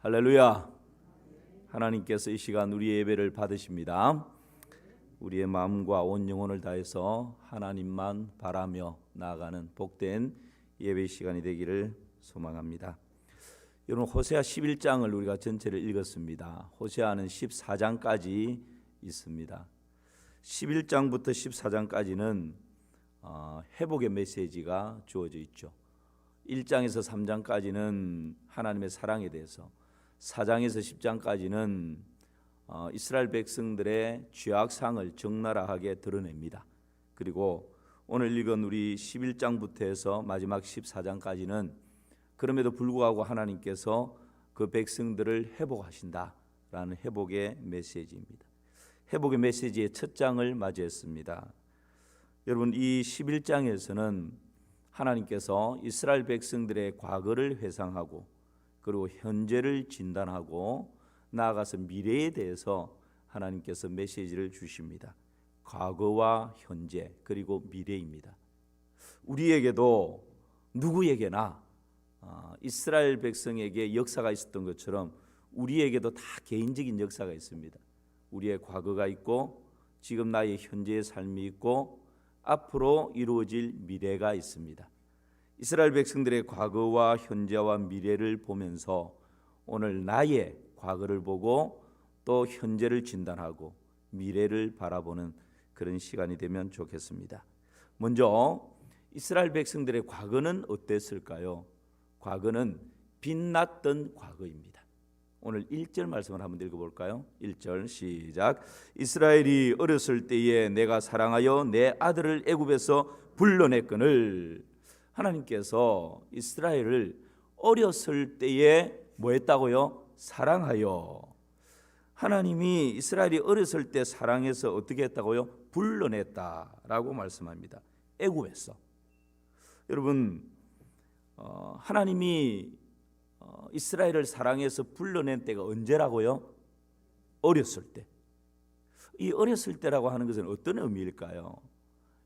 할렐루야. 하나님께서 이 시간 우리의 예배를 받으십니다. 우리의 마음과 온 영혼을 다해서 하나님만 바라며 나아가는 복된 예배 시간이 되기를 소망합니다. 여러분, 호세아 11장을 우리가 전체를 읽었습니다. 호세아는 14장까지 있습니다. 11장부터 14장까지는 회복의 메시지가 주어져 있죠. 1장에서 3장까지는 하나님의 사랑에 대해서, 4장에서 10장까지는 이스라엘 백성들의 죄악상을 적나라하게 드러냅니다. 그리고 오늘 읽은 우리 11장부터 해서 마지막 14장까지는 그럼에도 불구하고 하나님께서 그 백성들을 회복하신다라는 회복의 메시지입니다. 회복의 메시지의 첫 장을 맞이했습니다. 여러분, 이 11장에서는 하나님께서 이스라엘 백성들의 과거를 회상하고 그리고 현재를 진단하고 나아가서 미래에 대해서 하나님께서 메시지를 주십니다. 과거와 현재 그리고 미래입니다. 우리에게도 누구에게나 이스라엘 백성에게 역사가 있었던 것처럼 우리에게도 다 개인적인 역사가 있습니다. 우리의 과거가 있고 지금 나의 현재의 삶이 있고 앞으로 이루어질 미래가 있습니다. 이스라엘 백성들의 과거와 현재와 미래를 보면서 오늘 나의 과거를 보고 또 현재를 진단하고 미래를 바라보는 그런 시간이 되면 좋겠습니다. 먼저 이스라엘 백성들의 과거는 어땠을까요? 과거는 빛났던 과거입니다. 오늘 1절 말씀을 한번 읽어볼까요? 1절 시작. 이스라엘이 어렸을 때에 내가 사랑하여 내 아들을 애굽에서 불러냈거늘. 하나님께서 이스라엘을 어렸을 때에 뭐 했다고요? 사랑하여. 하나님이 이스라엘이 어렸을 때 사랑해서 어떻게 했다고요? 불러냈다라고 말씀합니다. 애굽에서. 여러분, 하나님이 이스라엘을 사랑해서 불러낸 때가 언제라고요? 어렸을 때. 이 어렸을 때라고 하는 것은 어떤 의미일까요?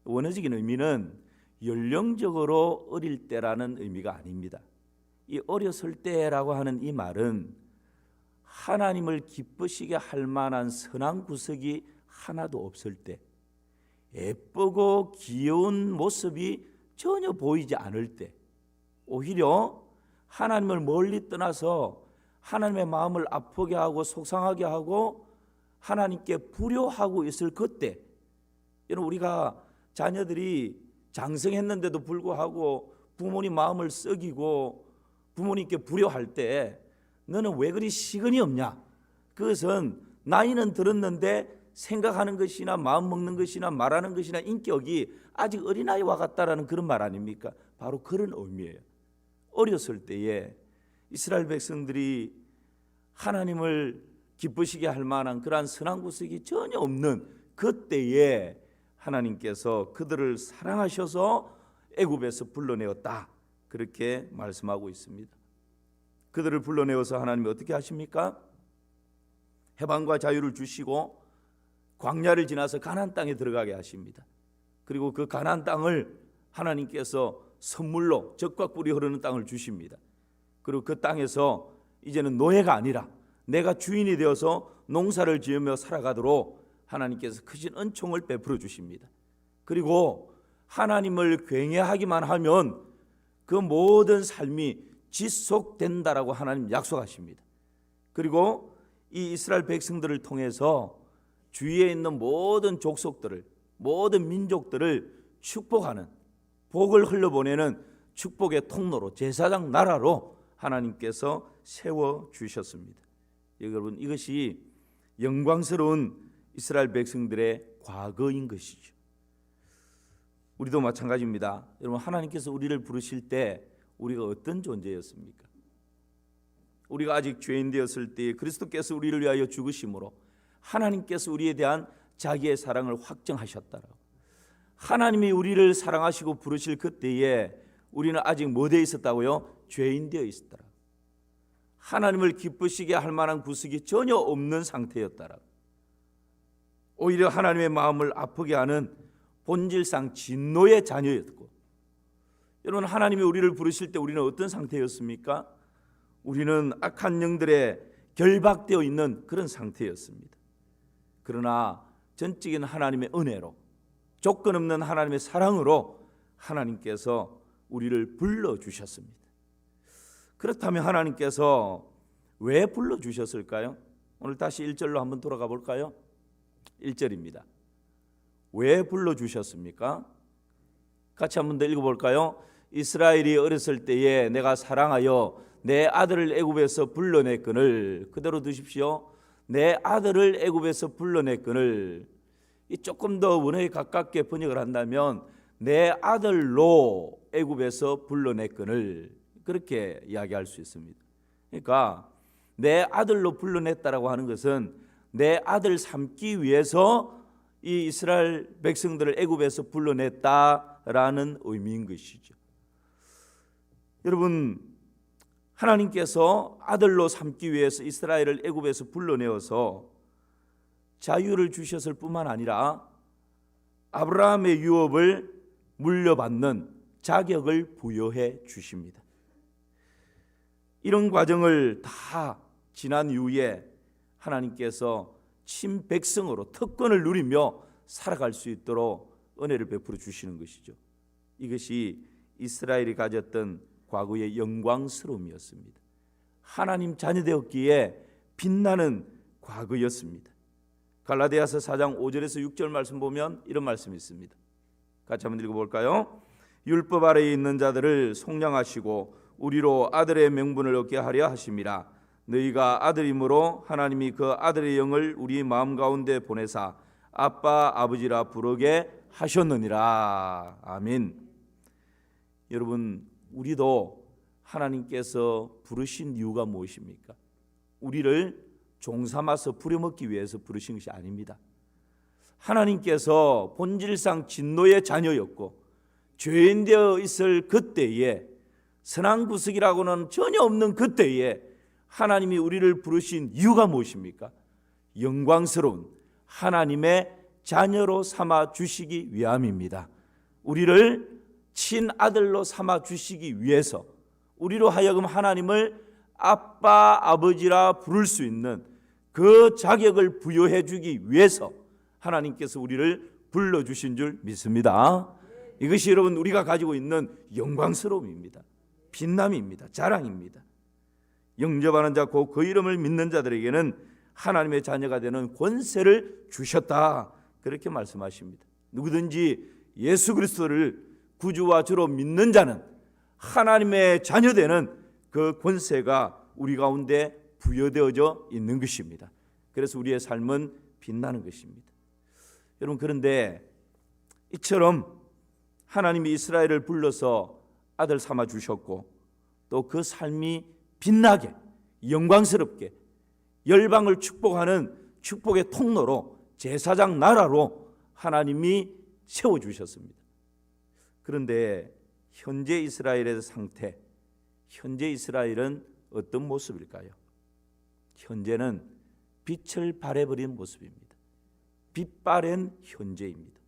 원어적인 의미는 연령적으로 어릴 때라는 의미가 아닙니다. 이 어렸을 때라고 하는 이 말은 하나님을 기쁘시게 할 만한 선한 구석이 하나도 없을 때, 예쁘고 귀여운 모습이 전혀 보이지 않을 때, 오히려 하나님을 멀리 떠나서 하나님의 마음을 아프게 하고 속상하게 하고 하나님께 불효하고 있을 그때, 여러분, 우리가 자녀들이 장성했는데도 불구하고 부모님 마음을 썩이고 부모님께 불효할 때 너는 왜 그리 시근이 없냐? 그것은 나이는 들었는데 생각하는 것이나 마음 먹는 것이나 말하는 것이나 인격이 아직 어린아이와 같다라는 그런 말 아닙니까? 바로 그런 의미예요. 어렸을 때에 이스라엘 백성들이 하나님을 기쁘시게 할 만한 그러한 선한 구석이 전혀 없는 그때에 하나님께서 그들을 사랑하셔서 애굽에서 불러내었다, 그렇게 말씀하고 있습니다. 그들을 불러내어서 하나님이 어떻게 하십니까? 해방과 자유를 주시고 광야를 지나서 가나안 땅에 들어가게 하십니다. 그리고 그 가나안 땅을 하나님께서 선물로 젖과 꿀이 흐르는 땅을 주십니다. 그리고 그 땅에서 이제는 노예가 아니라 내가 주인이 되어서 농사를 지으며 살아가도록 하나님께서 크신 은총을 베풀어 주십니다. 그리고 하나님을 굉해하기만 하면 그 모든 삶이 지속된다라고 하나님 약속하십니다. 그리고 이 이스라엘 백성들을 통해서 주위에 있는 모든 족속들을, 모든 민족들을 축복하는, 복을 흘려보내는 축복의 통로로, 제사장 나라로 하나님께서 세워주셨습니다. 여러분, 이것이 영광스러운 이스라엘 백성들의 과거인 것이죠. 우리도 마찬가지입니다. 여러분, 하나님께서 우리를 부르실 때 우리가 어떤 존재였습니까? 우리가 아직 죄인 되었을 때 그리스도께서 우리를 위하여 죽으심으로 하나님께서 우리에 대한 자기의 사랑을 확정하셨다라고. 하나님이 우리를 사랑하시고 부르실 그때에 우리는 아직 뭐 되어 있었다고요? 죄인 되어 있었다라고. 하나님을 기쁘시게 할 만한 구석이 전혀 없는 상태였다라고. 오히려 하나님의 마음을 아프게 하는 본질상 진노의 자녀였고, 여러분, 하나님이 우리를 부르실 때 우리는 어떤 상태였습니까? 우리는 악한 영들에 결박되어 있는 그런 상태였습니다. 그러나 전적인 하나님의 은혜로, 조건 없는 하나님의 사랑으로 하나님께서 우리를 불러주셨습니다. 그렇다면 하나님께서 왜 불러주셨을까요? 오늘 다시 1절로 한번 돌아가 볼까요? 1절입니다. 왜 불러주셨습니까? 같이 한번 더 읽어볼까요? 이스라엘이 어렸을 때에 내가 사랑하여 내 아들을 애굽에서 불러냈거늘. 그대로 두십시오. 내 아들을 애굽에서 불러냈거늘. 조금 더 원어에 가깝게 번역을 한다면 내 아들로 애굽에서 불러냈거늘, 그렇게 이야기할 수 있습니다. 그러니까 내 아들로 불러냈다라고 하는 것은 내 아들 삼기 위해서 이 이스라엘 백성들을 애굽에서 불러냈다라는 의미인 것이죠. 여러분, 하나님께서 아들로 삼기 위해서 이스라엘을 애굽에서 불러내어서 자유를 주셨을 뿐만 아니라 아브라함의 유업을 물려받는 자격을 부여해 주십니다. 이런 과정을 다 지난 이후에 하나님께서 친백성으로 특권을 누리며 살아갈 수 있도록 은혜를 베풀어 주시는 것이죠. 이것이 이스라엘이 가졌던 과거의 영광스러움이었습니다. 하나님 자녀되었기에 빛나는 과거였습니다. 갈라디아서 4장 5절에서 6절 말씀 보면 이런 말씀이 있습니다. 같이 한번 읽어볼까요? 율법 아래에 있는 자들을 속량하시고 우리로 아들의 명분을 얻게 하려 하심이라. 너희가 아들이므로 하나님이 그 아들의 영을 우리 마음 가운데 보내사 아빠 아버지라 부르게 하셨느니라. 아멘. 여러분, 우리도 하나님께서 부르신 이유가 무엇입니까? 우리를 종삼아서 부려먹기 위해서 부르신 것이 아닙니다. 하나님께서 본질상 진노의 자녀였고 죄인 되어 있을 그때에, 선한구석이라고는 전혀 없는 그때에 하나님이 우리를 부르신 이유가 무엇입니까? 영광스러운 하나님의 자녀로 삼아 주시기 위함입니다. 우리를 친아들로 삼아 주시기 위해서, 우리로 하여금 하나님을 아빠 아버지라 부를 수 있는 그 자격을 부여해 주기 위해서 하나님께서 우리를 불러주신 줄 믿습니다. 이것이 여러분 우리가 가지고 있는 영광스러움입니다. 빛남입니다. 자랑입니다. 영접하는 자 곧 그 이름을 믿는 자들에게는 하나님의 자녀가 되는 권세를 주셨다, 그렇게 말씀하십니다. 누구든지 예수 그리스도를 구주와 주로 믿는 자는 하나님의 자녀되는 그 권세가 우리 가운데 부여되어져 있는 것입니다. 그래서 우리의 삶은 빛나는 것입니다. 여러분, 그런데 이처럼 하나님이 이스라엘을 불러서 아들 삼아 주셨고 또 그 삶이 빛나게 영광스럽게 열방을 축복하는 축복의 통로로 제사장 나라로 하나님이 세워주셨습니다. 그런데 현재 이스라엘의 상태, 현재 이스라엘은 어떤 모습일까요? 현재는 빛을 발해버린 모습입니다. 빛바랜 현재입니다.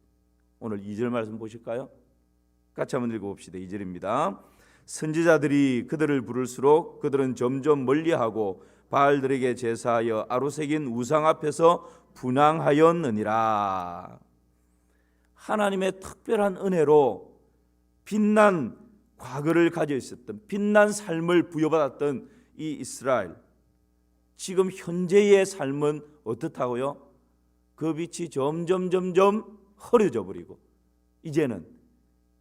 오늘 2절 말씀 보실까요? 같이 한번 읽어봅시다. 2절입니다. 선지자들이 그들을 부를수록 그들은 점점 멀리하고 바알들에게 제사하여 아로새긴 우상 앞에서 분향하였느니라. 하나님의 특별한 은혜로 빛난 과거를 가져 있었던, 빛난 삶을 부여받았던 이 이스라엘, 지금 현재의 삶은 어떻다고요? 그 빛이 점점 흐려져 버리고 이제는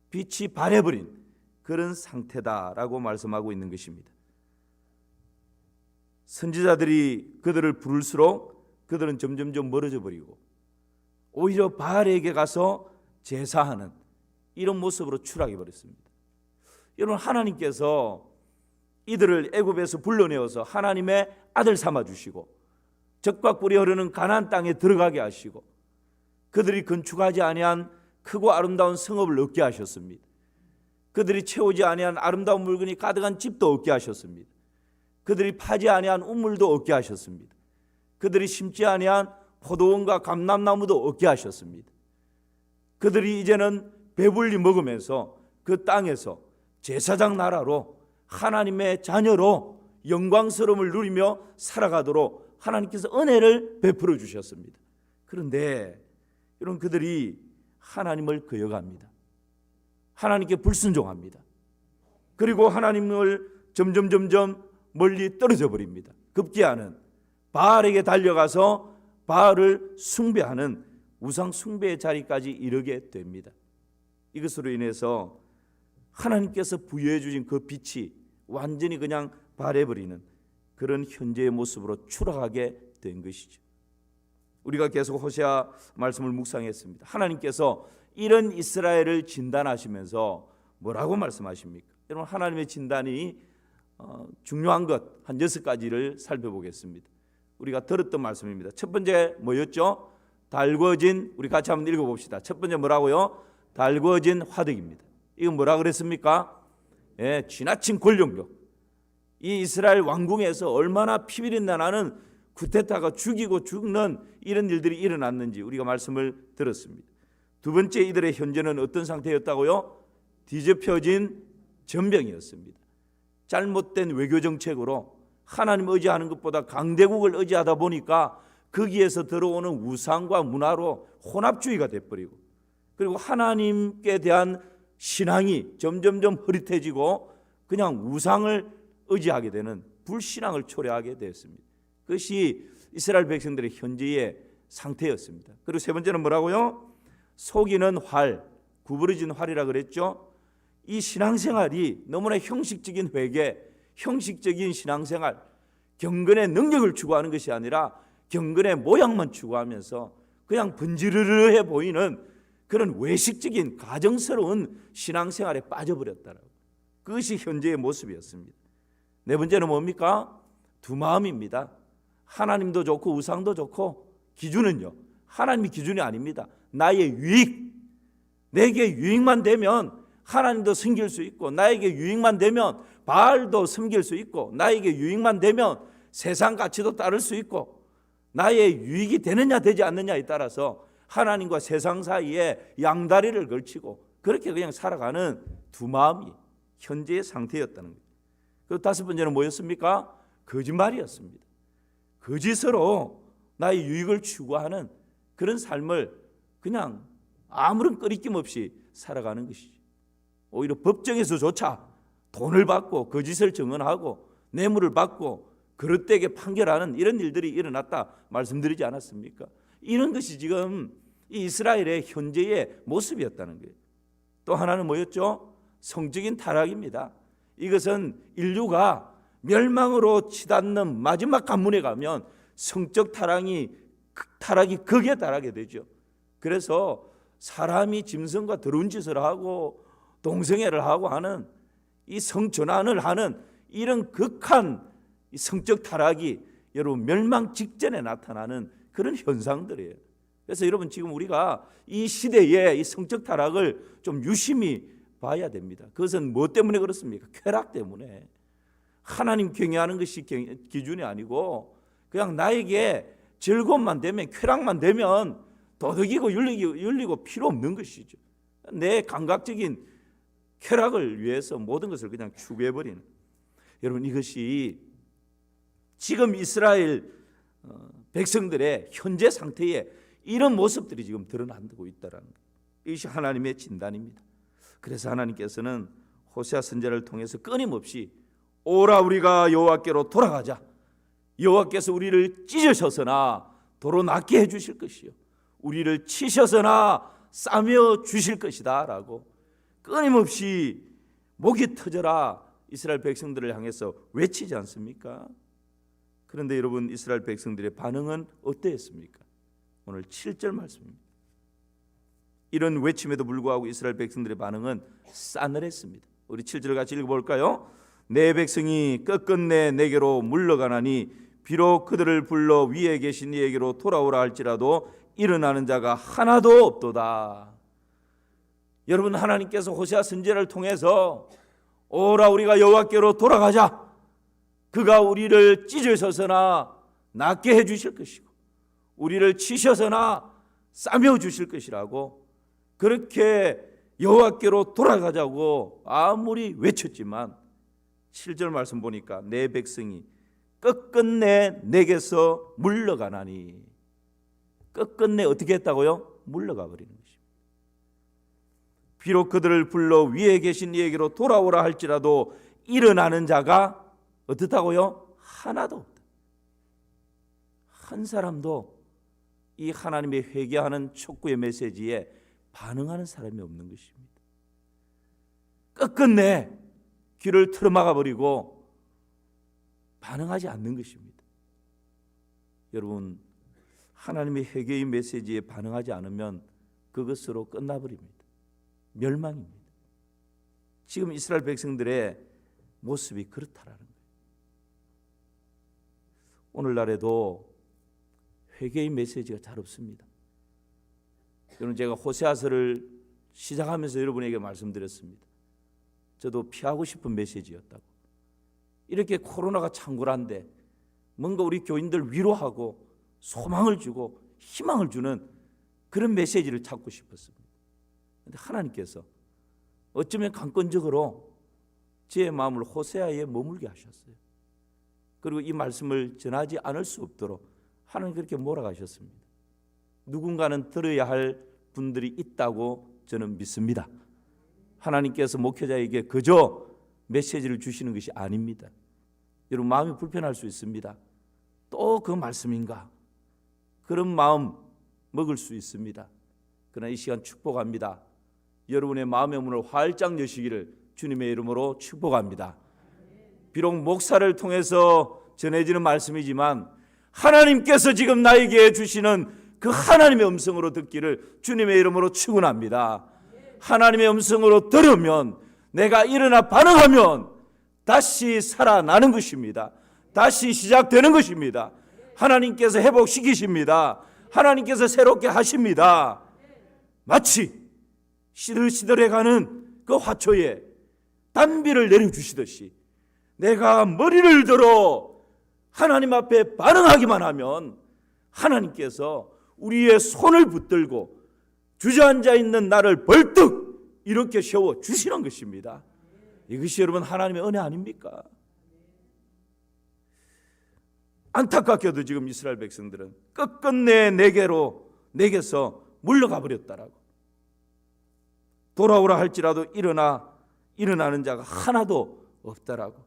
빛이 바래버린 그런 상태다라고 말씀하고 있는 것입니다. 선지자들이 그들을 부를수록 그들은 점점 멀어져 버리고 오히려 바알에게 가서 제사하는 이런 모습으로 추락해 버렸습니다. 여러분, 하나님께서 이들을 애굽에서 불러내어서 하나님의 아들 삼아 주시고 젖과 꿀이 흐르는 가나안 땅에 들어가게 하시고 그들이 건축하지 아니한 크고 아름다운 성읍을 얻게 하셨습니다. 그들이 채우지 아니한 아름다운 물건이 가득한 집도 얻게 하셨습니다. 그들이 파지 아니한 우물도 얻게 하셨습니다. 그들이 심지 아니한 포도원과 감람나무도 얻게 하셨습니다. 그들이 이제는 배불리 먹으면서 그 땅에서 제사장 나라로 하나님의 자녀로 영광스러움을 누리며 살아가도록 하나님께서 은혜를 베풀어 주셨습니다. 그런데 이런 그들이 하나님을 거역합니다. 하나님께 불순종합니다. 그리고 하나님을 점점 멀리 떨어져 버립니다. 급기야는 바알에게 달려가서 바알을 숭배하는 우상 숭배의 자리까지 이르게 됩니다. 이것으로 인해서 하나님께서 부여해 주신 그 빛이 완전히 그냥 바래버리는 그런 현재의 모습으로 추락하게 된 것이죠. 우리가 계속 호세아 말씀을 묵상했습니다. 하나님께서 이런 이스라엘을 진단하시면서 뭐라고 말씀하십니까? 여러분, 하나님의 진단이 중요한 것 한 6가지를 살펴보겠습니다. 우리가 들었던 말씀입니다. 첫 번째 뭐였죠? 달궈진, 우리 같이 한번 읽어봅시다. 첫 번째 뭐라고요? 달궈진 화덕입니다. 이건 뭐라 그랬습니까? 예, 지나친 권력력. 이 이스라엘 왕궁에서 얼마나 피비린내 나는 쿠데타가 죽이고 죽는 이런 일들이 일어났는지 우리가 말씀을 들었습니다. 두 번째, 이들의 현재는 어떤 상태였다고요? 뒤집혀진 전병이었습니다. 잘못된 외교 정책으로 하나님 의지하는 것보다 강대국을 의지하다 보니까 거기에서 들어오는 우상과 문화로 혼합주의가 돼버리고, 그리고 하나님께 대한 신앙이 점점점 흐릿해지고 그냥 우상을 의지하게 되는 불신앙을 초래하게 되었습니다. 그것이 이스라엘 백성들의 현재의 상태였습니다. 그리고 세 번째는 뭐라고요? 속이는 활, 구부러진 활이라 그랬죠. 이 신앙생활이 너무나 형식적인 회개, 형식적인 신앙생활, 경건의 능력을 추구하는 것이 아니라 경건의 모양만 추구하면서 그냥 번지르르해 보이는 그런 외식적인 가정스러운 신앙생활에 빠져버렸다라고. 그것이 현재의 모습이었습니다. 네 번째는 뭡니까? 두 마음입니다. 하나님도 좋고 우상도 좋고, 기준은요, 하나님이 기준이 아닙니다. 나의 유익, 내게 유익만 되면 하나님도 섬길 수 있고, 나에게 유익만 되면 바알도 섬길 수 있고, 나에게 유익만 되면 세상 가치도 따를 수 있고, 나의 유익이 되느냐 되지 않느냐에 따라서 하나님과 세상 사이에 양다리를 걸치고 그렇게 그냥 살아가는 두 마음이 현재의 상태였다는 거예요. 그리고 다섯 번째는 뭐였습니까? 거짓말이었습니다. 거짓으로 나의 유익을 추구하는 그런 삶을 그냥 아무런 꺼리낌 없이 살아가는 것이죠. 오히려 법정에서조차 돈을 받고 거짓을 증언하고 뇌물을 받고 그릇되게 판결하는 이런 일들이 일어났다 말씀드리지 않았습니까? 이런 것이 지금 이 이스라엘의 현재의 모습이었다는 거예요. 또 하나는 뭐였죠? 성적인 타락입니다. 이것은 인류가 멸망으로 치닫는 마지막 관문에 가면 성적 타락이 극에 달하게 되죠. 그래서 사람이 짐승과 더러운 짓을 하고 동성애를 하고 하는 이 성전환을 하는 이런 극한 성적 타락이 여러분 멸망 직전에 나타나는 그런 현상들이에요. 그래서 여러분, 지금 우리가 이 시대에 이 성적 타락을 좀 유심히 봐야 됩니다. 그것은 뭐 때문에 그렇습니까? 쾌락 때문에. 하나님 경외하는 것이 기준이 아니고 그냥 나에게 즐거움만 되면, 쾌락만 되면 도덕이고 윤리고 필요 없는 것이죠. 내 감각적인 쾌락을 위해서 모든 것을 그냥 추구해버리는. 여러분, 이것이 지금 이스라엘 백성들의 현재 상태에 이런 모습들이 지금 드러나고 있다는 거예요. 이것이 하나님의 진단입니다. 그래서 하나님께서는 호세아 선지자를 통해서 끊임없이 오라 우리가 여호와께로 돌아가자. 여호와께서 우리를 찢으셔서나 도로 낫게 해주실 것이요, 우리를 치셔서나 싸며 주실 것이다 라고 끊임없이 목이 터져라 이스라엘 백성들을 향해서 외치지 않습니까? 그런데 여러분, 이스라엘 백성들의 반응은 어떠했습니까? 오늘 7절 말씀입니다. 이런 외침에도 불구하고 이스라엘 백성들의 반응은 싸늘했습니다. 우리 7절 같이 읽어볼까요? 내 백성이 끝끝내 내게로 물러가나니 비록 그들을 불러 위에 계신 이에게로 돌아오라 할지라도 일어나는 자가 하나도 없도다. 여러분, 하나님께서 호세아 선지자를 통해서 오라 우리가 여호와께로 돌아가자. 그가 우리를 찢으셔서나 낫게 해주실 것이고 우리를 치셔서나 싸매어 주실 것이라고 그렇게 여호와께로 돌아가자고 아무리 외쳤지만 7절 말씀 보니까 내 백성이 끝끝내 내게서 물러가나니, 끝끝내 어떻게 했다고요? 물러가 버리는 것입니다. 비록 그들을 불러 위에 계신 이에게로 돌아오라 할지라도 일어나는 자가 어떻다고요? 하나도 없다. 한 사람도 이 하나님의 회개하는 촉구의 메시지에 반응하는 사람이 없는 것입니다. 끝끝내 귀를 틀어막아 버리고 반응하지 않는 것입니다. 여러분, 하나님의 회개의 메시지에 반응하지 않으면 그것으로 끝나버립니다. 멸망입니다. 지금 이스라엘 백성들의 모습이 그렇다라는 거예요. 오늘날에도 회개의 메시지가 잘 없습니다. 여러분, 제가 호세아서를 시작하면서 여러분에게 말씀드렸습니다. 저도 피하고 싶은 메시지였다고. 이렇게 코로나가 창궐한데 뭔가 우리 교인들 위로하고 소망을 주고 희망을 주는 그런 메시지를 찾고 싶었습니다. 그런데 하나님께서 어쩌면 강권적으로 제 마음을 호세아에 머물게 하셨어요. 그리고 이 말씀을 전하지 않을 수 없도록 하나님 그렇게 몰아가셨습니다. 누군가는 들어야 할 분들이 있다고 저는 믿습니다. 하나님께서 목회자에게 그저 메시지를 주시는 것이 아닙니다. 여러분, 마음이 불편할 수 있습니다. 또 그 말씀인가? 그런 마음 먹을 수 있습니다. 그러나 이 시간 축복합니다. 여러분의 마음의 문을 활짝 여시기를 주님의 이름으로 축복합니다. 비록 목사를 통해서 전해지는 말씀이지만 하나님께서 지금 나에게 주시는 그 하나님의 음성으로 듣기를 주님의 이름으로 축원합니다. 하나님의 음성으로 들으면 내가 일어나 반응하면 다시 살아나는 것입니다. 다시 시작되는 것입니다. 하나님께서 회복시키십니다. 하나님께서 새롭게 하십니다. 마치 시들시들해가는 그 화초에 단비를 내려주시듯이 내가 머리를 들어 하나님 앞에 반응하기만 하면 하나님께서 우리의 손을 붙들고 주저앉아 있는 나를 벌떡 이렇게 세워 주시는 것입니다. 이것이 여러분 하나님의 은혜 아닙니까? 안타깝게도 지금 이스라엘 백성들은 끝끝내 내게서 물러가 버렸다라고. 돌아오라 할지라도 일어나는 자가 하나도 없다라고.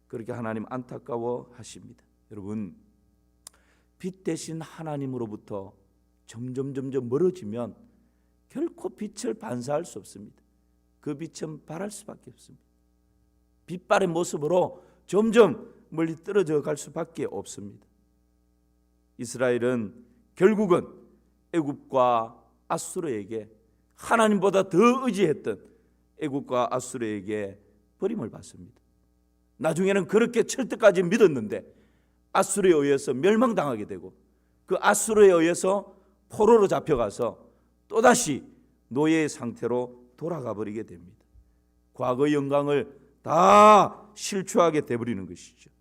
그렇게 하나님 안타까워 하십니다. 여러분, 빛 대신 하나님으로부터 점점 멀어지면 결코 빛을 반사할 수 없습니다. 그 빛은 바랄 수밖에 없습니다. 빛발의 모습으로 점점 멀리 떨어져 갈 수밖에 없습니다. 이스라엘은 결국은 애굽과 아수르에게, 하나님보다 더 의지했던 애굽과 아수르에게 버림을 받습니다. 나중에는 그렇게 철떡까지 믿었는데 아수르에 의해서 멸망당하게 되고, 그 아수르에 의해서 포로로 잡혀가서 또다시 노예의 상태로 돌아가 버리게 됩니다. 과거의 영광을 다 실추하게 되어버리는 것이죠.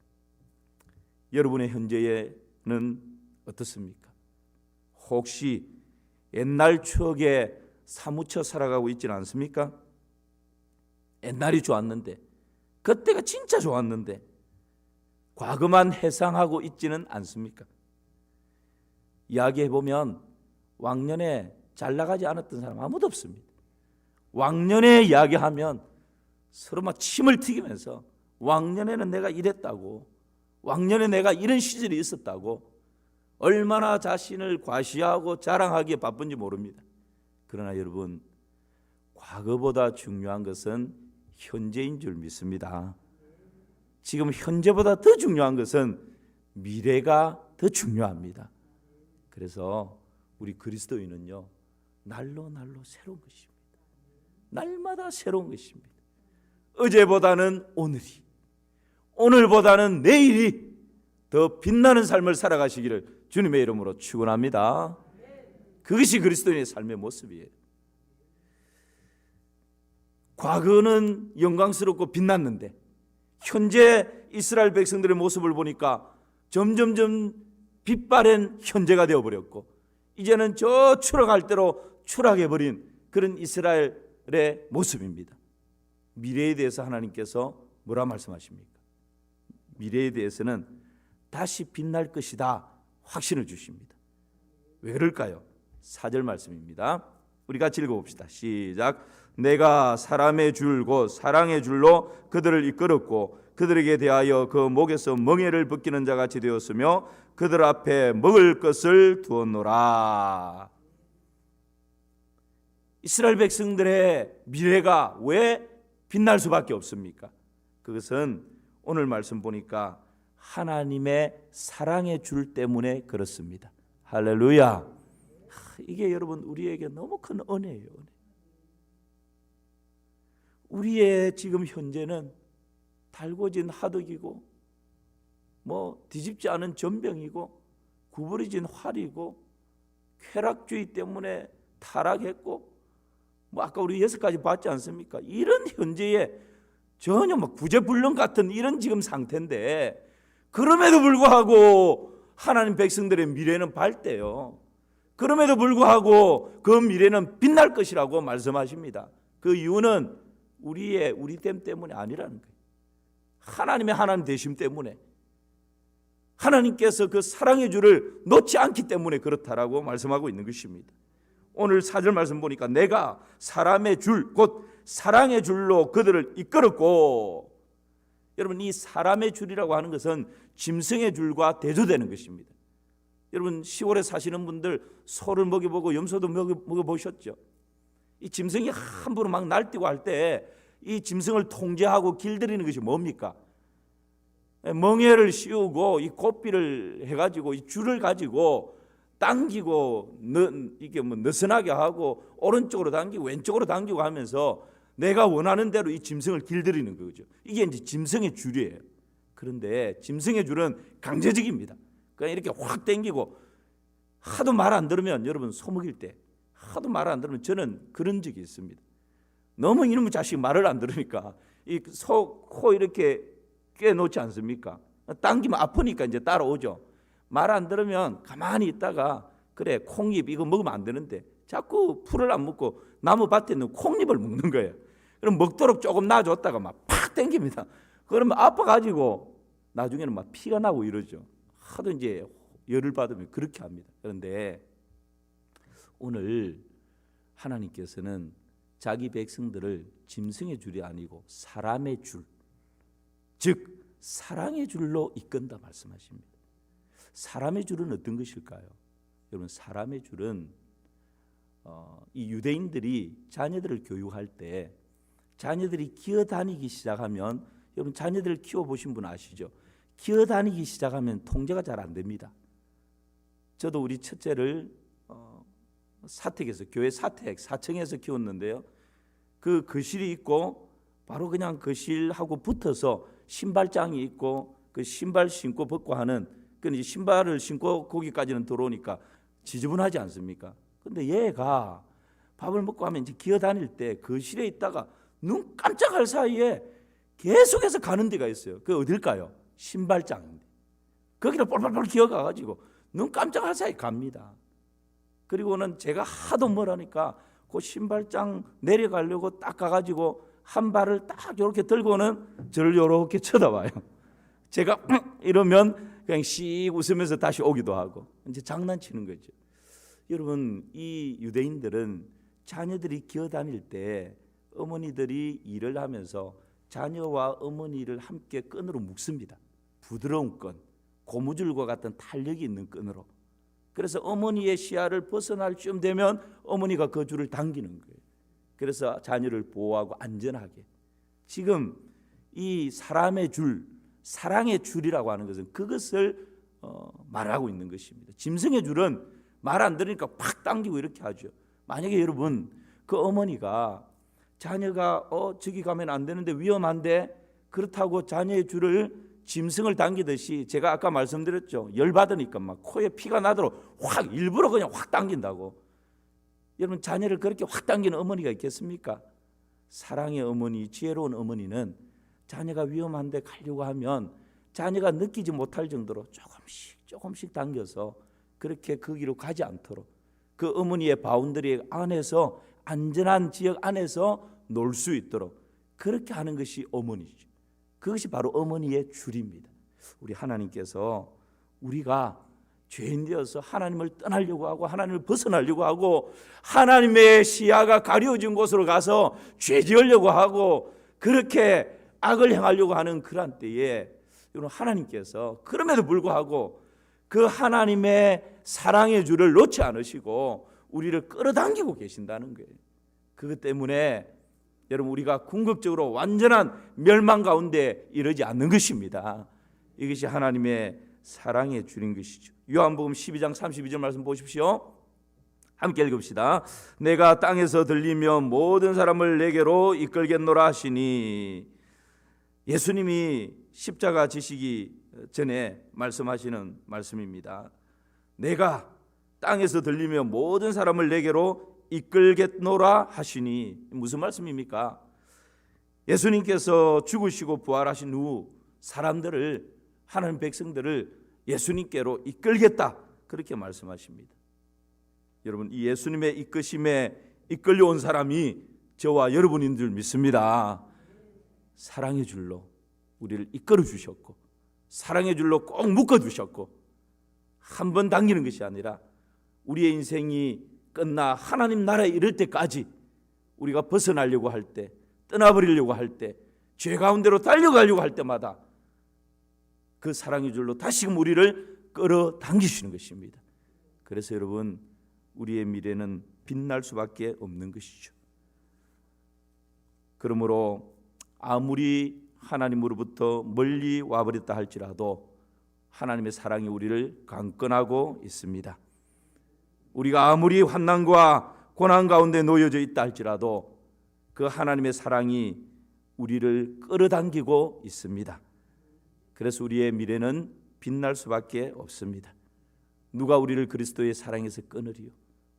여러분의 현재에는 어떻습니까? 혹시 옛날 추억에 사무쳐 살아가고 있지는 않습니까? 옛날이 좋았는데, 그때가 진짜 좋았는데 과거만 회상하고 있지는 않습니까? 이야기해보면 왕년에 잘 나가지 않았던 사람 아무도 없습니다. 왕년에 이야기하면 서로 막 침을 튀기면서 왕년에는 내가 이랬다고, 왕년에 내가 이런 시절이 있었다고 얼마나 자신을 과시하고 자랑하기에 바쁜지 모릅니다. 그러나 여러분, 과거보다 중요한 것은 현재인 줄 믿습니다. 지금 현재보다 더 중요한 것은 미래가 더 중요합니다. 그래서 우리 그리스도인은요, 날로 새로운 것입니다. 날마다 새로운 것입니다. 어제보다는 오늘이, 오늘보다는 내일이 더 빛나는 삶을 살아가시기를 주님의 이름으로 축원합니다. 그것이 그리스도인의 삶의 모습이에요. 과거는 영광스럽고 빛났는데 현재 이스라엘 백성들의 모습을 보니까 점점점 빛바랜 현재가 되어버렸고, 이제는 저 추락할 대로 추락해버린 그런 이스라엘의 모습입니다. 미래에 대해서 하나님께서 뭐라 말씀하십니까? 미래에 대해서는 다시 빛날 것이다 확신을 주십니다. 왜 그럴까요? 4절 말씀입니다. 우리 같이 읽어봅시다. 시작. 내가 사람의 줄 곧 사랑의 줄로 그들을 이끌었고 그들에게 대하여 그 목에서 멍에를 벗기는 자같이 되었으며 그들 앞에 먹을 것을 두었노라. 이스라엘 백성들의 미래가 왜 빛날 수밖에 없습니까? 그것은 오늘 말씀 보니까 하나님의 사랑의 줄 때문에 그렇습니다. 할렐루야. 이게 여러분 우리에게 너무 큰 은혜예요. 우리의 지금 현재는 달궈진 하덕이고 뭐 뒤집지 않은 전병이고 구부러진 활이고 쾌락주의 때문에 타락했고 뭐 아까 우리 6가지 봤지 않습니까? 이런 현재에 전혀 막 구제불능 같은 이런 지금 상태인데 그럼에도 불구하고 하나님 백성들의 미래는 밝대요. 그럼에도 불구하고 그 미래는 빛날 것이라고 말씀하십니다. 그 이유는 우리 됨 때문에 아니라는 거예요. 하나님 되심 때문에 하나님께서 그 사랑의 줄을 놓지 않기 때문에 그렇다라고 말씀하고 있는 것입니다. 오늘 4절 말씀 보니까 내가 사람의 줄 곧 사랑의 줄로 그들을 이끌었고, 여러분 이 사람의 줄이라고 하는 것은 짐승의 줄과 대조되는 것입니다. 여러분 시골에 사시는 분들 소를 먹여보고 염소도 먹여보셨죠? 이 짐승이 함부로 막 날뛰고 할 때 이 짐승을 통제하고 길들이는 것이 뭡니까? 멍에를 씌우고 이 고삐를 해가지고 이 줄을 가지고 당기고 이게 뭐 느슨하게 하고 오른쪽으로 당기고 왼쪽으로 당기고 하면서 내가 원하는 대로 이 짐승을 길들이는 거죠. 이게 이제 짐승의 줄이에요. 그런데 짐승의 줄은 강제적입니다. 그냥 이렇게 확 당기고 하도 말 안 들으면 여러분 소먹일 때 하도 말 안 들으면 저는 그런 적이 있습니다. 너무 이놈의 자식이 말을 안 들으니까 이 코 이렇게 꿰놓지 않습니까? 당기면 아프니까 이제 따라오죠. 말 안 들으면 가만히 있다가 그래 콩잎 이거 먹으면 안 되는데 자꾸 풀을 안 먹고 나무 밭에 있는 콩잎을 먹는 거예요. 그럼 먹도록 조금 놔줬다가 막 팍 당깁니다. 그러면 아파가지고 나중에는 막 피가 나고 이러죠. 하도 이제 열을 받으면 그렇게 합니다. 그런데 오늘 하나님께서는 자기 백성들을 짐승의 줄이 아니고 사람의 줄, 즉 사랑의 줄로 이끈다 말씀하십니다. 사람의 줄은 어떤 것일까요? 여러분 사람의 줄은 이 유대인들이 자녀들을 교육할 때 자녀들이 기어다니기 시작하면, 여러분 자녀들을 키워보신 분 아시죠? 기어다니기 시작하면 통제가 잘 안 됩니다. 저도 우리 첫째를 사택에서 교회 사택 4층에서 키웠는데요. 그 거실이 있고 바로 그냥 거실하고 붙어서 신발장이 있고 그 신발 신고 벗고 하는 그 이제 신발을 신고 거기까지는 들어오니까 지저분하지 않습니까? 근데 얘가 밥을 먹고 하면 이제 기어다닐 때 거실에 있다가 눈 깜짝할 사이에 계속해서 가는 데가 있어요. 그게 어딜까요? 신발장인데 거기를 뻘뻘뻘 기어가가지고 눈 깜짝할 사이에 갑니다. 그리고는 제가 하도 뭐라니까 그 신발장 내려가려고 딱 가가지고 한 발을 딱 이렇게 들고는 저를 이렇게 쳐다봐요. 제가 이러면 그냥 씩 웃으면서 다시 오기도 하고 이제 장난치는 거죠. 여러분 이 유대인들은 자녀들이 기어다닐 때 어머니들이 일을 하면서 자녀와 어머니를 함께 끈으로 묶습니다. 부드러운 끈, 고무줄과 같은 탄력이 있는 끈으로. 그래서 어머니의 시야를 벗어날 쯤 되면 어머니가 그 줄을 당기는 거예요. 그래서 자녀를 보호하고 안전하게. 지금 이 사람의 줄, 사랑의 줄이라고 하는 것은 그것을 말하고 있는 것입니다. 짐승의 줄은 말 안 들으니까 팍 당기고 이렇게 하죠. 만약에 여러분 그 어머니가 자녀가 저기 가면 안 되는데 위험한데 그렇다고 자녀의 줄을 짐승을 당기듯이, 제가 아까 말씀드렸죠. 열받으니까 막 코에 피가 나도록 확 일부러 그냥 확 당긴다고. 여러분 자녀를 그렇게 확 당기는 어머니가 있겠습니까? 사랑의 어머니, 지혜로운 어머니는 자녀가 위험한데 가려고 하면 자녀가 느끼지 못할 정도로 조금씩 당겨서 그렇게 그 길로 가지 않도록 그 어머니의 바운더리 안에서, 안전한 지역 안에서 놀 수 있도록 그렇게 하는 것이 어머니죠. 그것이 바로 어머니의 줄입니다. 우리 하나님께서 우리가 죄인 되어서 하나님을 떠나려고 하고 하나님을 벗어나려고 하고 하나님의 시야가 가려진 곳으로 가서 죄 지으려고 하고 그렇게 악을 행하려고 하는 그런 때에 하나님께서 그럼에도 불구하고 그 하나님의 사랑의 줄을 놓지 않으시고 우리를 끌어당기고 계신다는 거예요. 그것 때문에 여러분 우리가 궁극적으로 완전한 멸망 가운데 이르지 않는 것입니다. 이것이 하나님의 사랑의 줄인 것이죠. 요한복음 12장 32절 말씀 보십시오. 함께 읽읍시다. 내가 땅에서 들리며 모든 사람을 내게로 이끌겠노라 하시니, 예수님이 십자가 지시기 전에 말씀하시는 말씀입니다. 내가 땅에서 들리며 모든 사람을 내게로 이끌겠노라 하시니, 무슨 말씀입니까? 예수님께서 죽으시고 부활하신 후 사람들을, 하나님 백성들을 예수님께로 이끌겠다, 그렇게 말씀하십니다. 여러분, 이 예수님의 이끄심에 이끌려온 사람이 저와 여러분인 줄 믿습니다. 사랑의 줄로 우리를 이끌어 주셨고 사랑의 줄로 꼭 묶어 주셨고, 한 번 당기는 것이 아니라 우리의 인생이 끝나 하나님 나라에 이를 때까지 우리가 벗어나려고 할 때, 떠나버리려고 할 때, 죄 가운데로 달려가려고 할 때마다 그 사랑의 줄로 다시금 우리를 끌어당기시는 것입니다. 그래서 여러분, 우리의 미래는 빛날 수밖에 없는 것이죠. 그러므로 아무리 하나님으로부터 멀리 와버렸다 할지라도 하나님의 사랑이 우리를 강권하고 있습니다. 우리가 아무리 환난과 고난 가운데 놓여져 있다 할지라도 그 하나님의 사랑이 우리를 끌어당기고 있습니다. 그래서 우리의 미래는 빛날 수밖에 없습니다. 누가 우리를 그리스도의 사랑에서 끊으리요?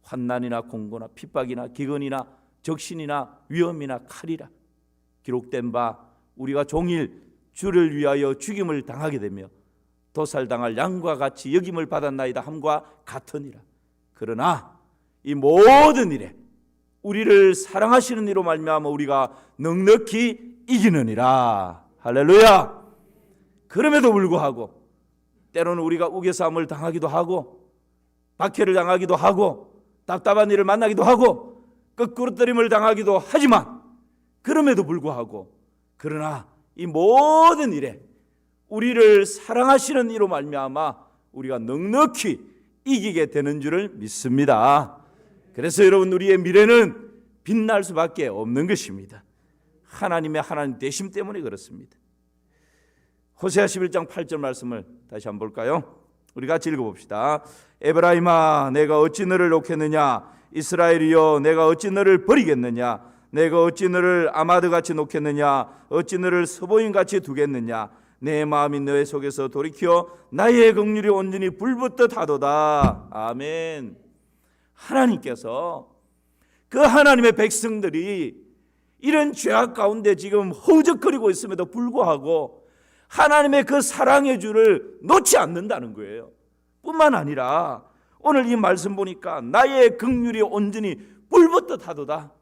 환난이나 공고나 핍박이나 기근이나 적신이나 위험이나 칼이라. 기록된 바 우리가 종일 주를 위하여 죽임을 당하게 되며 도살당할 양과 같이 여김을 받았나이다 함과 같으니라. 그러나 이 모든 일에 우리를 사랑하시는 이로 말미암아 우리가 넉넉히 이기느니라. 할렐루야. 그럼에도 불구하고 때로는 우리가 우겨싸움을 당하기도 하고 박해를 당하기도 하고 답답한 일을 만나기도 하고 끄꾸러뜨림을 당하기도 하지만, 그럼에도 불구하고 그러나 이 모든 일에 우리를 사랑하시는 이로 말미암아 우리가 넉넉히 이기게 되는 줄을 믿습니다. 그래서 여러분, 우리의 미래는 빛날 수밖에 없는 것입니다. 하나님의 하나님 되심 때문에 그렇습니다. 호세아 11장 8절 말씀을 다시 한번 볼까요? 우리 같이 읽어봅시다. 에브라임아, 내가 어찌 너를 놓겠느냐? 이스라엘이여, 내가 어찌 너를 버리겠느냐? 내가 어찌 너를 아마드같이 놓겠느냐? 어찌 너를 스보임같이 두겠느냐? 내 마음이 너의 속에서 돌이켜 나의 긍휼이 온전히 불붙듯 하도다. 아멘. 하나님께서 그 하나님의 백성들이 이런 죄악 가운데 지금 허우적거리고 있음에도 불구하고 하나님의 그 사랑의 줄을 놓지 않는다는 거예요. 뿐만 아니라 오늘 이 말씀 보니까 나의 긍휼이 온전히 불붙듯 하도다.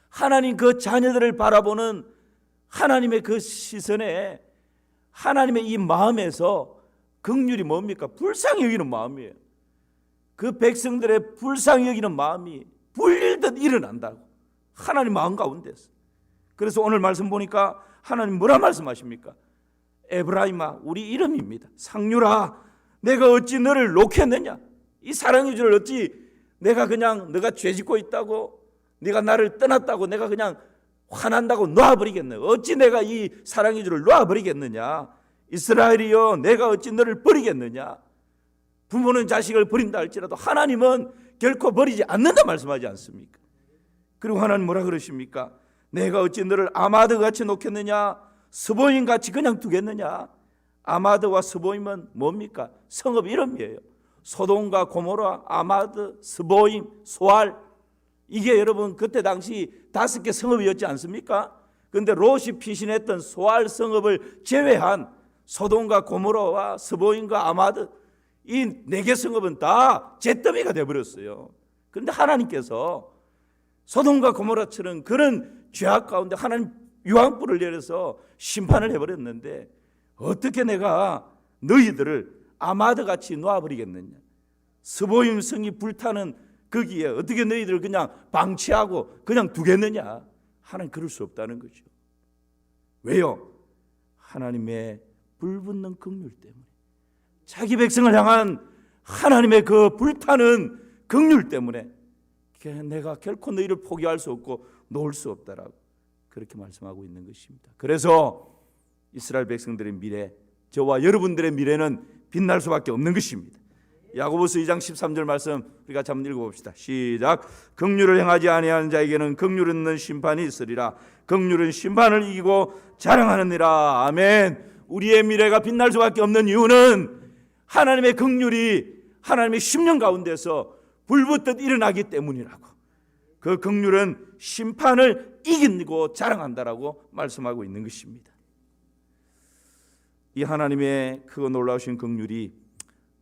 하나님 그 자녀들을 바라보는 하나님의 그 시선에, 하나님의 이 마음에서 긍휼이 뭡니까? 불쌍히 여기는 마음이에요. 그 백성들의 불쌍히 여기는 마음이 불릴듯 일어난다고, 하나님 마음 가운데서. 그래서 오늘 말씀 보니까 하나님 뭐라 말씀하십니까? 에브라임아, 우리 이름입니다. 상류라, 내가 어찌 너를 놓겠느냐? 이 사랑의 줄을 어찌 내가 그냥 너가 죄짓고 있다고, 네가 나를 떠났다고 내가 그냥 화난다고 놓아버리겠느냐? 어찌 내가 이 사랑의 줄을 놓아버리겠느냐? 이스라엘이여, 내가 어찌 너를 버리겠느냐? 부모는 자식을 버린다 할지라도 하나님은 결코 버리지 않는다 말씀하지 않습니까? 그리고 하나님 뭐라 그러십니까? 내가 어찌 너를 아마드같이 놓겠느냐? 스보임같이 그냥 두겠느냐? 아마드와 스보임은 뭡니까? 성읍 이름이에요. 소돔과 고모라, 아마드, 스보임, 소알, 이게 여러분 그때 당시 5개 성읍이었지 않습니까? 그런데 롯이 피신했던 소알 성읍을 제외한 소돔과 고모라와 스보임과 아마드, 이 4개 성읍은 다 잿더미가 되어버렸어요. 그런데 하나님께서 소돔과 고모라처럼 그런 죄악 가운데 하나님 유황불을 내려서 심판을 해버렸는데 어떻게 내가 너희들을 아마드같이 놓아버리겠느냐. 스보임 성이 불타는 거기에 어떻게 너희들을 그냥 방치하고 그냥 두겠느냐. 하나님 그럴 수 없다는 거죠. 왜요? 하나님의 불붙는 긍휼 때문에, 자기 백성을 향한 하나님의 그 불타는 긍휼 때문에 내가 결코 너희를 포기할 수 없고 놓을 수 없다라고 그렇게 말씀하고 있는 것입니다. 그래서 이스라엘 백성들의 미래, 저와 여러분들의 미래는 빛날 수밖에 없는 것입니다. 야고보서 2장 13절 말씀 우리가 한번 읽어봅시다. 시작. 긍휼을 행하지 아니하는 자에게는 긍휼 있는 심판이 있으리라. 긍휼은 심판을 이기고 자랑하느니라. 아멘. 우리의 미래가 빛날 수밖에 없는 이유는 하나님의 긍휼이 하나님의 심령 가운데서 불붙듯 일어나기 때문이라고. 그 긍휼은 심판을 이기고 자랑한다라고 말씀하고 있는 것입니다. 이 하나님의 그 놀라우신 긍휼이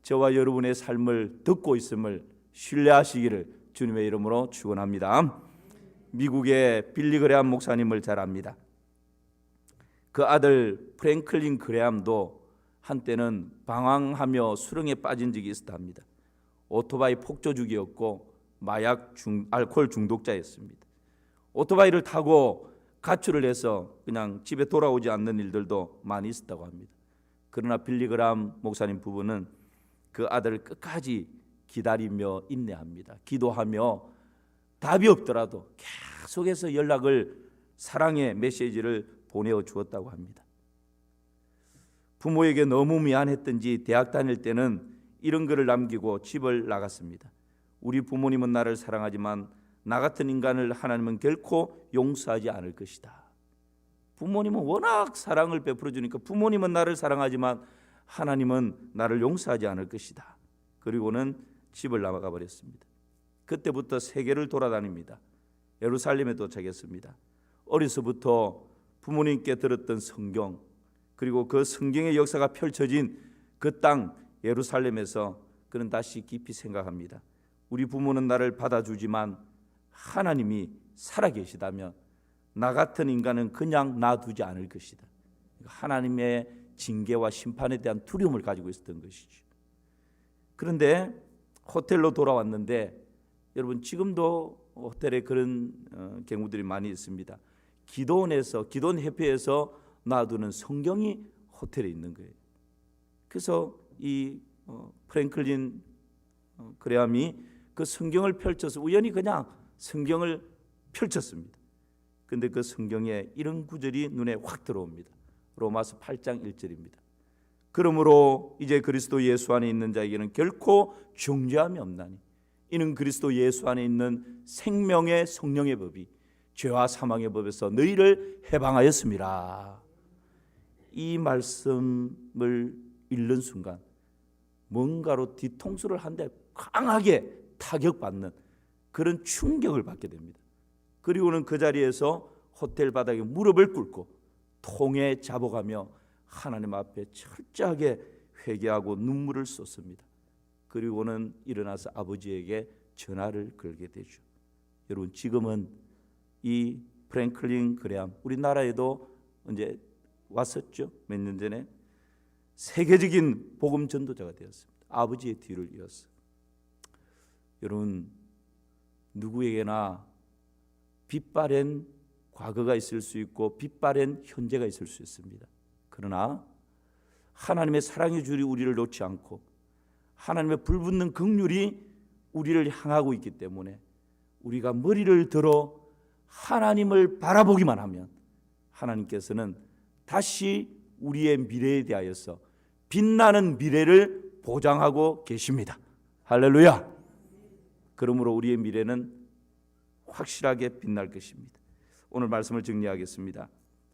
저와 여러분의 삶을 듣고 있음을 신뢰하시기를 주님의 이름으로 축원합니다. 미국의 빌리 그레암 목사님을 잘 압니다. 그 아들 프랭클린 그레암도 한때는 방황하며 수렁에 빠진 적이 있었답니다. 오토바이 폭조주기였고 알코올 중독자였습니다. 오토바이를 타고 가출을 해서 그냥 집에 돌아오지 않는 일들도 많이 있었다고 합니다. 그러나 빌리 그레암 목사님 부부는 그 아들을 끝까지 기다리며 인내합니다. 기도하며 답이 없더라도 계속해서 연락을, 사랑의 메시지를 보내어 주었다고 합니다. 부모에게 너무 미안했던지 대학 다닐 때는 이런 글을 남기고 집을 나갔습니다. 우리 부모님은 나를 사랑하지만 나 같은 인간을 하나님은 결코 용서하지 않을 것이다. 부모님은 워낙 사랑을 베풀어 주니까 부모님은 나를 사랑하지만 하나님은 나를 용서하지 않을 것이다. 그리고는 집을 나가 버렸습니다. 그때부터 세계를 돌아다닙니다. 예루살렘에 도착했습니다. 어려서부터 부모님께 들었던 성경, 그리고 그 성경의 역사가 펼쳐진 그 땅 예루살렘에서 그는 다시 깊이 생각합니다. 우리 부모는 나를 받아주지만 하나님이 살아계시다면 나 같은 인간은 그냥 놔두지 않을 것이다. 하나님의 징계와 심판에 대한 두려움을 가지고 있었던 것이죠. 그런데 호텔로 돌아왔는데 여러분 지금도 호텔에 그런 경우들이 많이 있습니다. 기도원에서, 기도원협회에서 놔두는 성경이 호텔에 있는 거예요. 그래서 이 프랭클린 그레암이 그 성경을 펼쳐서 우연히 그냥 성경을 펼쳤습니다. 그런데 그 성경에 이런 구절이 눈에 확 들어옵니다. 로마서 8장 1절입니다. 그러므로 이제 그리스도 예수 안에 있는 자에게는 결코 정죄함이 없나니 이는 그리스도 예수 안에 있는 생명의 성령의 법이 죄와 사망의 법에서 너희를 해방하였습니다. 이 말씀을 읽는 순간 뭔가로 뒤통수를 한 대 강하게 타격받는 그런 충격을 받게 됩니다. 그리고는 그 자리에서 호텔 바닥에 무릎을 꿇고 통에 잡아가며 하나님 앞에 철저하게 회개하고 눈물을 쏟습니다. 그리고는 일어나서 아버지에게 전화를 걸게 되죠. 여러분 지금은 이 프랭클린 그레암 우리나라에도 이제 왔었죠. 몇 년 전에 세계적인 복음 전도자가 되었습니다. 아버지의 뒤를 이어서. 여러분 누구에게나 빛바랜 과거가 있을 수 있고 빛바랜 현재가 있을 수 있습니다. 그러나 하나님의 사랑의 줄이 우리를 놓지 않고 하나님의 불붙는 긍휼이 우리를 향하고 있기 때문에 우리가 머리를 들어 하나님을 바라보기만 하면 하나님께서는 다시 우리의 미래에 대하여서 빛나는 미래를 보장하고 계십니다. 할렐루야. 그러므로 우리의 미래는 확실하게 빛날 것입니다. 오늘 말씀을 정리하겠습니다.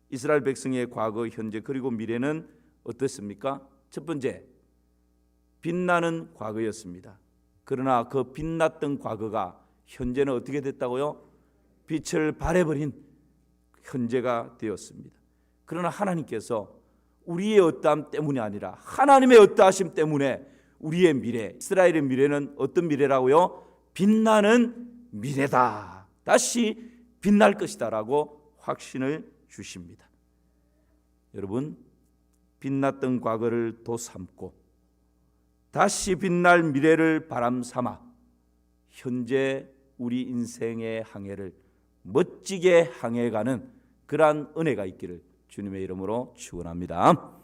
이스라엘 백성의 과거, 현재 그리고 미래는 어떻습니까? 첫 번째, 빛나는 과거였습니다. 그러나 그 빛났던 과거가 현재는 어떻게 됐다고요? 빛을 발해버린 현재가 되었습니다. 그러나 하나님께서 우리의 어떠함 때문이 아니라 하나님의 어떠하심 때문에 우리의 미래, 이스라엘의 미래는 어떤 미래라고요? 빛나는 미래다. 다시 빛날 것이다 라고 확신을 주십니다. 여러분, 빛났던 과거를 도삼고 다시 빛날 미래를 바람삼아 현재 우리 인생의 항해를 멋지게 항해가는 그러한 은혜가 있기를 주님의 이름으로 축원합니다.